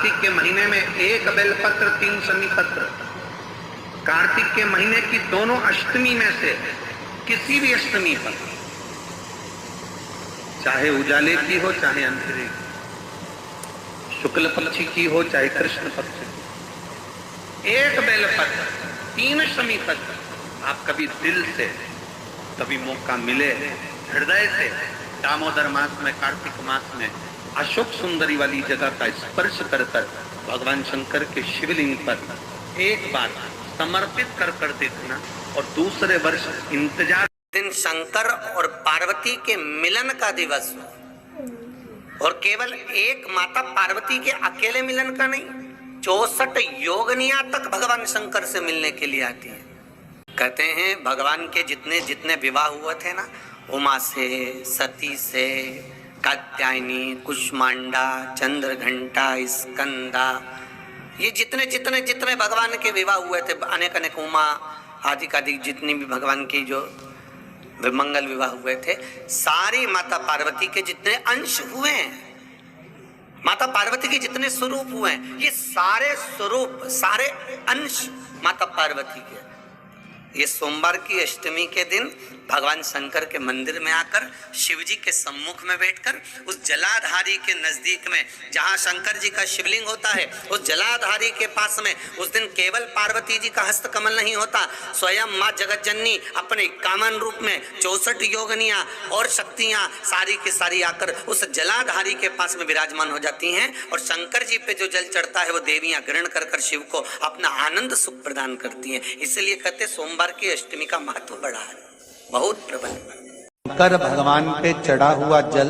कार्तिक के महीने में 1 बेलपत्र 3 शमी पत्र, कार्तिक के महीने की दोनों अष्टमी में से किसी भी अष्टमी पर, चाहे उजाले की हो चाहे अंधेरे की, शुक्ल पक्ष की हो चाहे कृष्ण पक्ष की, 1 बेलपत्र 3 शमी पत्र, आप कभी दिल से, कभी मौका मिले हृदय से, दामोदर मास में, कार्तिक मास में अशोक सुंदरी वाली जगह का स्पर्श कर भगवान शंकर के शिवलिंग पर एक बार समर्पित कर देखना, और दूसरे वर्ष इंतजार। दिन शंकर और पार्वती के मिलन का दिवस हो, और केवल एक माता पार्वती के अकेले मिलन का नहीं, 64 योगनियां तक भगवान शंकर से मिलने के लिए आती है। कहते हैं भगवान के जितने जितने विवाह हुए थे ना, उमा से, सती से, कात्यायनी, कुष्मांडा, चंद्रघंटा, स्कंदा, ये जितने जितने जितने भगवान के विवाह हुए थे, अनेक अनेक उमा आदि आदि जितनी भी भगवान की जो मंगल विवाह हुए थे, सारी माता पार्वती के जितने अंश हुए हैं, माता पार्वती के जितने स्वरूप हुए हैं, ये सारे स्वरूप, सारे अंश माता पार्वती के। ये सोमवार की अष्टमी के दिन भगवान शंकर के मंदिर में आकर शिव जी के सम्मुख में बैठकर उस जलाधारी के नजदीक में, जहां शंकर जी का शिवलिंग होता है, उस जलाधारी के पास में उस दिन केवल पार्वती जी का हस्त कमल नहीं होता, स्वयं माँ जगत जननी अपने कामन रूप में 64 योगनियां और शक्तियां सारी की सारी आकर उस जलाधारी के पास में विराजमान हो जाती हैं, और शंकर जी पे जो जल चढ़ता है वो देवियां ग्रहण कर कर शिव को अपना आनंद सुख प्रदान करती हैं। इसलिए कहते सोमवार की अष्टमी का महत्व बड़ा है, बहुत प्रबल। शंकर भगवान पे चढ़ा हुआ जल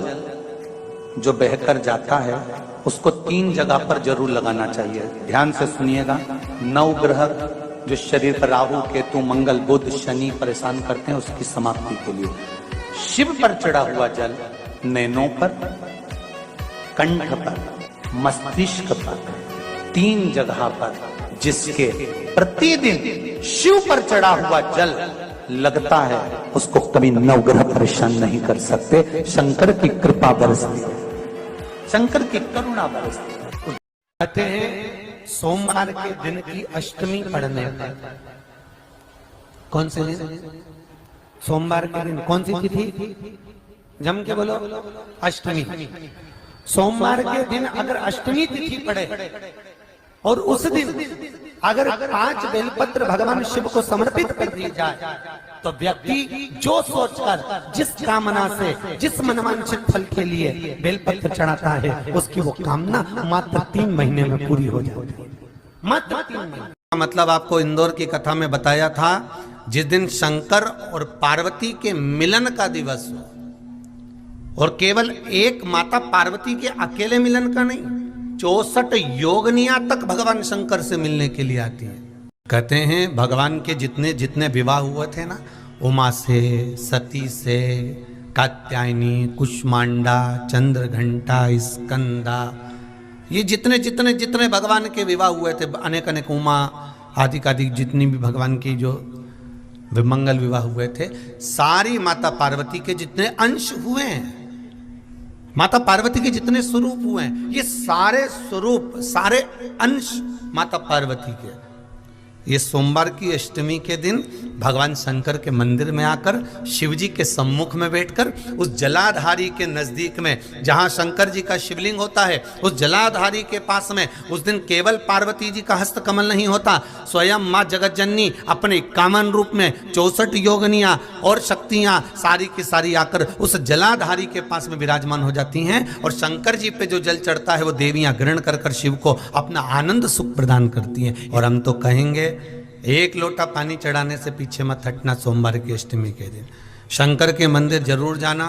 जो बहकर जाता है, उसको 3 जगह पर जरूर लगाना चाहिए। ध्यान से सुनिएगा। 9 ग्रह जो शरीर पर राहु, केतु, मंगल, बुध, शनि परेशान करते हैं, उसकी समाप्ति के लिए शिव पर चढ़ा हुआ जल नैनों पर, कंठ पर, मस्तिष्क पर, 3 जगह पर, जिसके प्रतिदिन शिव पर चढ़ा हुआ जल लगता है, उसको कभी 9 ग्रह परेशान नहीं कर सकते। शंकर की कृपा बरसती है, शंकर की करुणा बरसती है। कहते हैं सोमवार के दिन की अष्टमी पढ़ने पर, कौन से दिन? सोमवार के दिन कौन सी तिथि? जम के बोलो, अष्टमी। सोमवार के दिन अगर अष्टमी तिथि पड़े और उस दिन अगर 5 बेलपत्र भगवान शिव को समर्पित कर दिए जाए, तो व्यक्ति जो सोचकर, जिस कामना से, जिस मनवांछित फल के लिए बेलपत्र चढ़ाता है, उसकी वो कामना मात्र 3 महीने में पूरी हो जाती है। मात्र 3 महीने। मतलब आपको इंदौर की कथा में बताया था, जिस दिन शंकर और पार्वती के मिलन का दिवस हो, और केवल एक माता पार्वती के अकेले मिलन का नहीं, 64 योगनियां तक भगवान शंकर से मिलने के लिए आती है। कहते हैं भगवान के जितने जितने विवाह हुए थे ना, उमा से, सती से, कात्यायनी, कुष्मांडा, चंद्रघंटा, स्कंदा, ये जितने जितने जितने भगवान के विवाह हुए थे, अनेक अनेक उमा आदि आदि जितनी भी भगवान की जो मंगल विवाह हुए थे, सारी माता पार्वती के जितने अंश हुए हैं, माता पार्वती के जितने स्वरूप हुए हैं, ये सारे स्वरूप, सारे अंश माता पार्वती के। ये सोमवार की अष्टमी के दिन भगवान शंकर के मंदिर में आकर शिव जी के सम्मुख में बैठकर उस जलाधारी के नजदीक में, जहां शंकर जी का शिवलिंग होता है, उस जलाधारी के पास में उस दिन केवल पार्वती जी का हस्त कमल नहीं होता, स्वयं माँ जगत जननी अपने कामन रूप में 64 योगनियां और शक्तियां सारी की सारी आकर उस जलाधारी के पास में विराजमान हो जाती हैं, और शंकर जी पे जो जल चढ़ता है वो देवियां ग्रहण कर कर शिव को अपना आनंद सुख प्रदान करती हैं। और हम तो कहेंगे, 1 लोटा पानी चढ़ाने से पीछे मत हटना। सोमवार की अष्टमी के दिन शंकर के मंदिर जरूर जाना,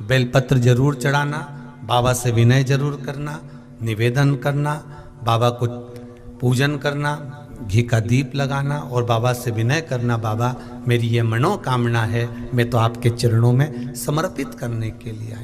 बेलपत्र जरूर चढ़ाना, बाबा से विनय जरूर करना, निवेदन करना, बाबा को पूजन करना, घी का दीप लगाना और बाबा से विनय करना, बाबा मेरी ये मनोकामना है, मैं तो आपके चरणों में समर्पित करने के लिए आई।